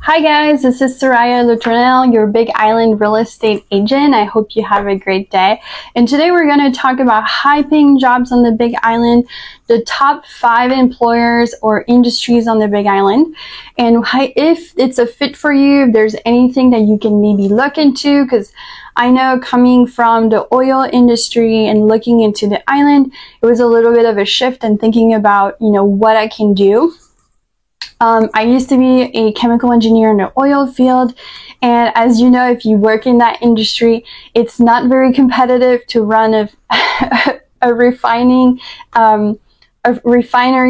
Hi guys, this is Soraya Lutronel, your Big Island real estate agent. I hope you have a great day. And today we're going to talk about high-paying jobs on the Big Island, the top 5 employers or industries on the Big Island, and if it's a fit for you, if there's anything that you can maybe look into, because I know coming from the oil industry and looking into the island, it was a little bit of a shift and thinking about, what I can do. I used to be a chemical engineer in the oil field, and as you know, if you work in that industry, it's not very competitive to run a refinery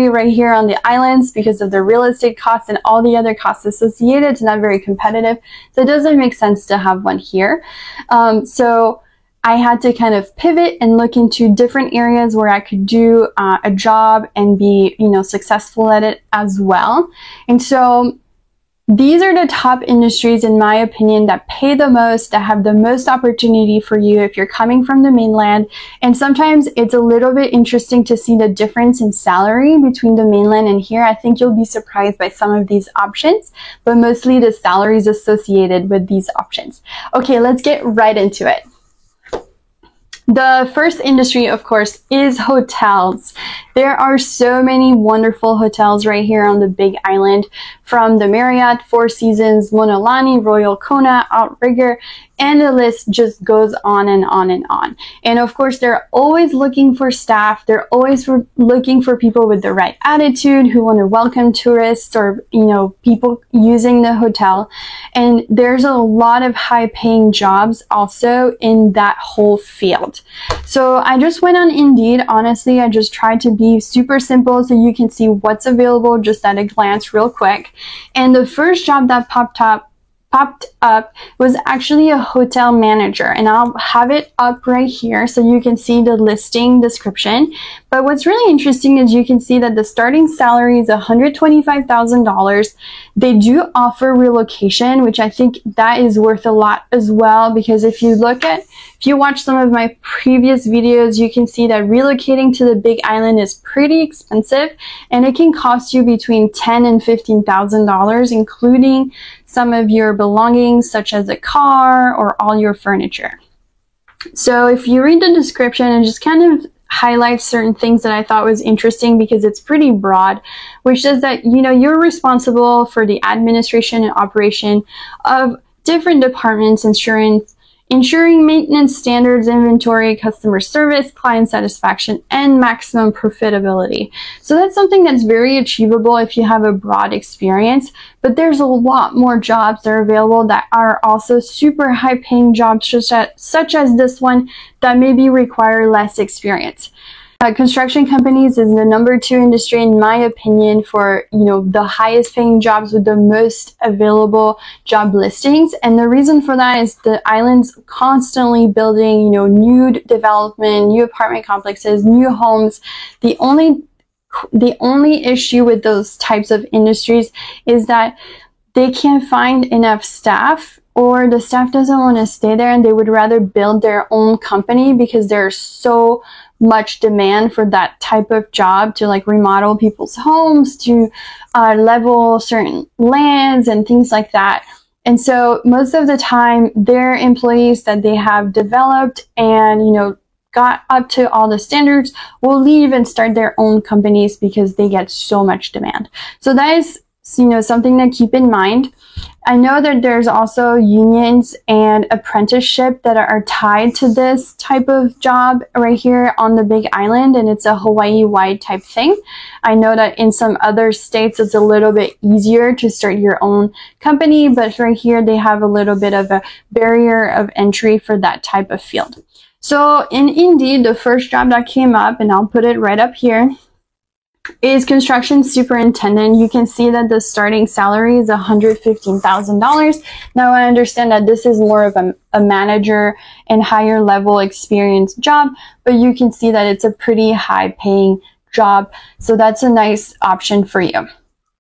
right here on the islands because of the real estate costs and all the other costs associated. It's not very competitive, so it doesn't make sense to have one here. So I had to kind of pivot and look into different areas where I could do a job and be, successful at it as well. And so these are the top industries, in my opinion, that pay the most, that have the most opportunity for you if you're coming from the mainland. And sometimes it's a little bit interesting to see the difference in salary between the mainland and here. I think you'll be surprised by some of these options, but mostly the salaries associated with these options. Okay, let's get right into it. The first industry, of course, is hotels. There are so many wonderful hotels right here on the Big Island, from the Marriott, Four Seasons, Monolani, Royal Kona, Outrigger, and the list just goes on and on and on. And of course, they're always looking for staff. They're always looking for people with the right attitude who want to welcome tourists or, people using the hotel. And there's a lot of high-paying jobs also in that whole field. So I just went on Indeed. Honestly, I just tried to be super simple so you can see what's available just at a glance real quick. And the first job that popped up was actually a hotel manager, and I'll have it up right here so you can see the listing description. But what's really interesting is you can see that the starting salary is $125,000. They do offer relocation, which I think that is worth a lot as well, because if you watch some of my previous videos, you can see that relocating to the Big Island is pretty expensive, and it can cost you between $10,000 and $15,000, including some of your belongings such as a car or all your furniture. So if you read the description and just kind of highlight certain things that I thought was interesting, because it's pretty broad, which says that, you're responsible for the administration and operation of different departments, ensuring maintenance standards, inventory, customer service, client satisfaction, and maximum profitability. So that's something that's very achievable if you have a broad experience, but there's a lot more jobs that are available that are also super high paying jobs, such as this one, that maybe require less experience. Construction companies is the number 2 industry, in my opinion, for, the highest paying jobs with the most available job listings. And the reason for that is the island's constantly building, new development, new apartment complexes, new homes. The only issue with those types of industries is that they can't find enough staff, or the staff doesn't want to stay there and they would rather build their own company, because there's so much demand for that type of job to remodel people's homes, to level certain lands and things like that. And so most of the time, their employees that they have developed and, got up to all the standards will leave and start their own companies because they get so much demand. So that is, something to keep in mind. I know that there's also unions and apprenticeship that are tied to this type of job right here on the Big Island, and it's a Hawaii-wide type thing. I know that in some other states it's a little bit easier to start your own company, but right here they have a little bit of a barrier of entry for that type of field. So in Indeed, the first job that came up, and I'll put it right up here, is construction superintendent. You can see that the starting salary is $115,000. Now I understand that this is more of a manager and higher level experience job, but you can see that it's a pretty high paying job. So that's a nice option for you.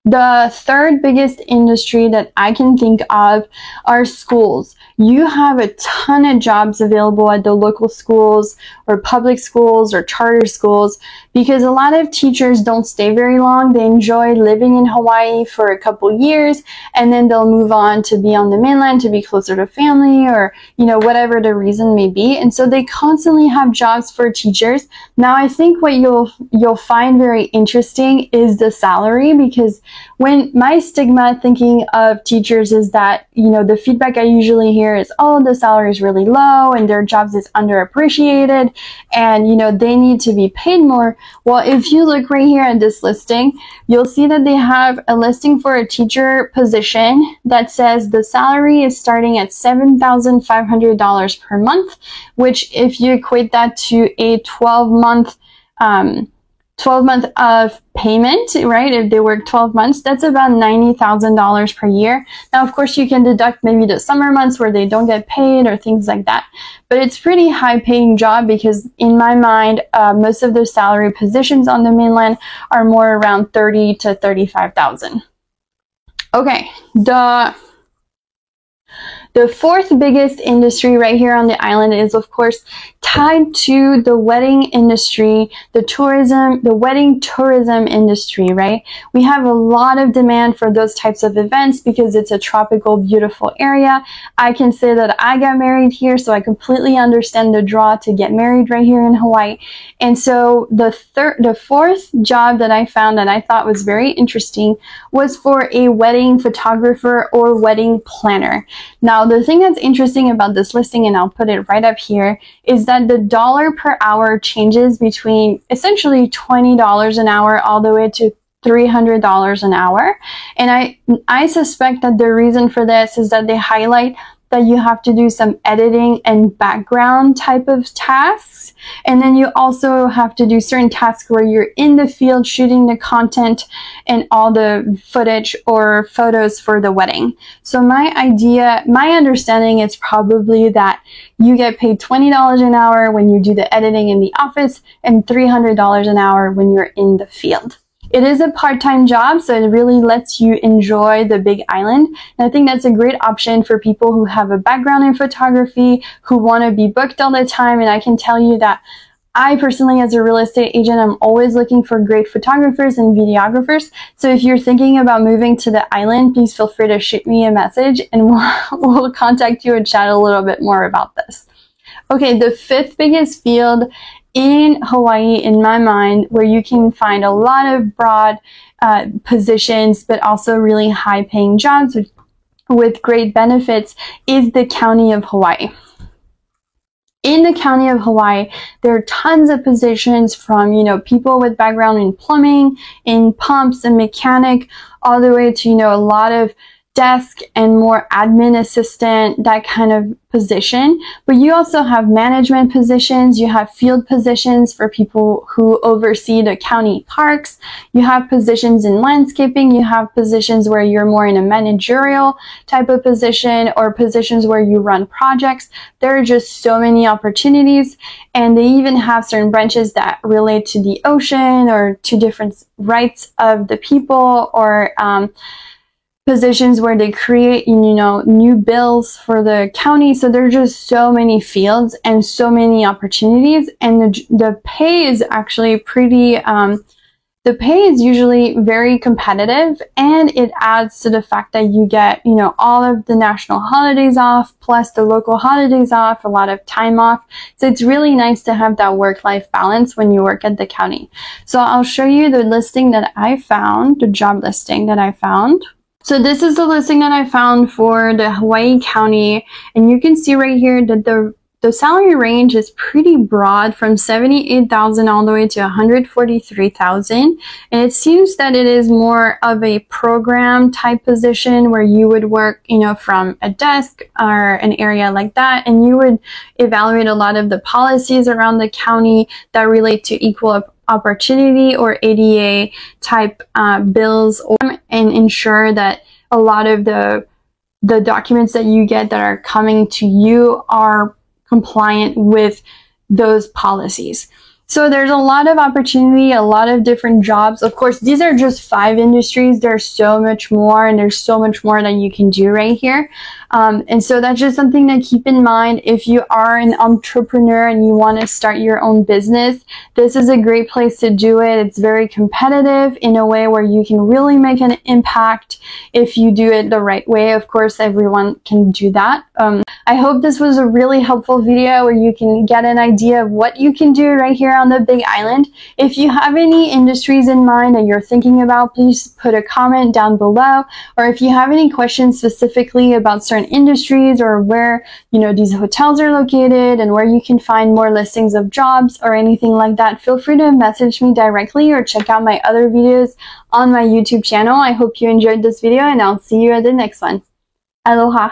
The third biggest industry that I can think of are schools. You have a ton of jobs available at the local schools or public schools or charter schools, because a lot of teachers don't stay very long. They enjoy living in Hawaii for a couple years, and then they'll move on to be on the mainland to be closer to family, or, you know, whatever the reason may be. And so they constantly have jobs for teachers. Now, I think what you'll find very interesting is the salary, because when my stigma thinking of teachers is that, you know, the feedback I usually hear is, oh, the salary is really low and their jobs is underappreciated and, you know, they need to be paid more. Well, if you look right here at this listing, you'll see that they have a listing for a teacher position that says the salary is starting at $7,500 per month, which if you equate that to a 12-month of payment, right? If they work 12 months, that's about $90,000 per year. Now, of course, you can deduct maybe the summer months where they don't get paid or things like that. But it's pretty high paying job, because in my mind, most of the salary positions on the mainland are more around 30 to 35,000. Okay, the fourth biggest industry right here on the island is, of course, tied to the wedding industry, the wedding tourism industry, right? We have a lot of demand for those types of events because it's a tropical, beautiful area. I can say that I got married here, so I completely understand the draw to get married right here in Hawaii. And so the fourth job that I found that I thought was very interesting was for a wedding photographer or wedding planner. Now, the thing that's interesting about this listing, and I'll put it right up here, is that the dollar per hour changes between essentially $20 an hour all the way to $300 an hour. And I suspect that the reason for this is that they highlight that you have to do some editing and background type of tasks. And then you also have to do certain tasks where you're in the field shooting the content and all the footage or photos for the wedding. So my understanding is probably that you get paid $20 an hour when you do the editing in the office and $300 an hour when you're in the field. It is a part-time job, so it really lets you enjoy the Big Island. And I think that's a great option for people who have a background in photography, who want to be booked all the time. And I can tell you that I personally, as a real estate agent, I'm always looking for great photographers and videographers. So if you're thinking about moving to the island, please feel free to shoot me a message and we'll contact you and chat a little bit more about this. Okay, the fifth biggest field in Hawaii, in my mind, where you can find a lot of broad positions, but also really high paying jobs with great benefits, is the County of Hawaii. In the County of Hawaii, there are tons of positions from, you know, people with background in plumbing, in pumps and mechanic, all the way to, you know, a lot of desk and more admin assistant, that kind of position. But you also have management positions, you have field positions for people who oversee the county parks, you have positions in landscaping, you have positions where you're more in a managerial type of position, or positions where you run projects. There are just so many opportunities, and they even have certain branches that relate to the ocean or to different rights of the people, or positions where they create, you know, new bills for the county. So there's just so many fields and so many opportunities, and the pay is actually pretty, the pay is usually very competitive, and it adds to the fact that you get, you know, all of the national holidays off, plus the local holidays off, a lot of time off. So it's really nice to have that work-life balance when you work at the county. So I'll show you the listing that I found, the job listing that I found. So this is the listing that I found for the Hawaii County, and you can see right here that the salary range is pretty broad, from $78,000 all the way to $143,000. And it seems that it is more of a program type position where you would work, you know, from a desk or an area like that, and you would evaluate a lot of the policies around the county that relate to equal opportunity or ADA type bills, and ensure that a lot of the documents that you get that are coming to you are compliant with those policies. So there's a lot of opportunity, a lot of different jobs. Of course, these are just 5 industries. There's so much more, and there's so much more that you can do right here. And so that's just something to keep in mind. If you are an entrepreneur and you want to start your own business, this is a great place to do it. It's very competitive in a way where you can really make an impact if you do it the right way. Of course, everyone can do that. I hope this was a really helpful video where you can get an idea of what you can do right here on the Big Island. If you have any industries in mind that you're thinking about, please put a comment down below. Or if you have any questions specifically about certain industries or where, you know, these hotels are located and where you can find more listings of jobs or anything like that, feel free to message me directly or check out my other videos on my YouTube channel. I hope you enjoyed this video, and I'll see you at the next one. Aloha!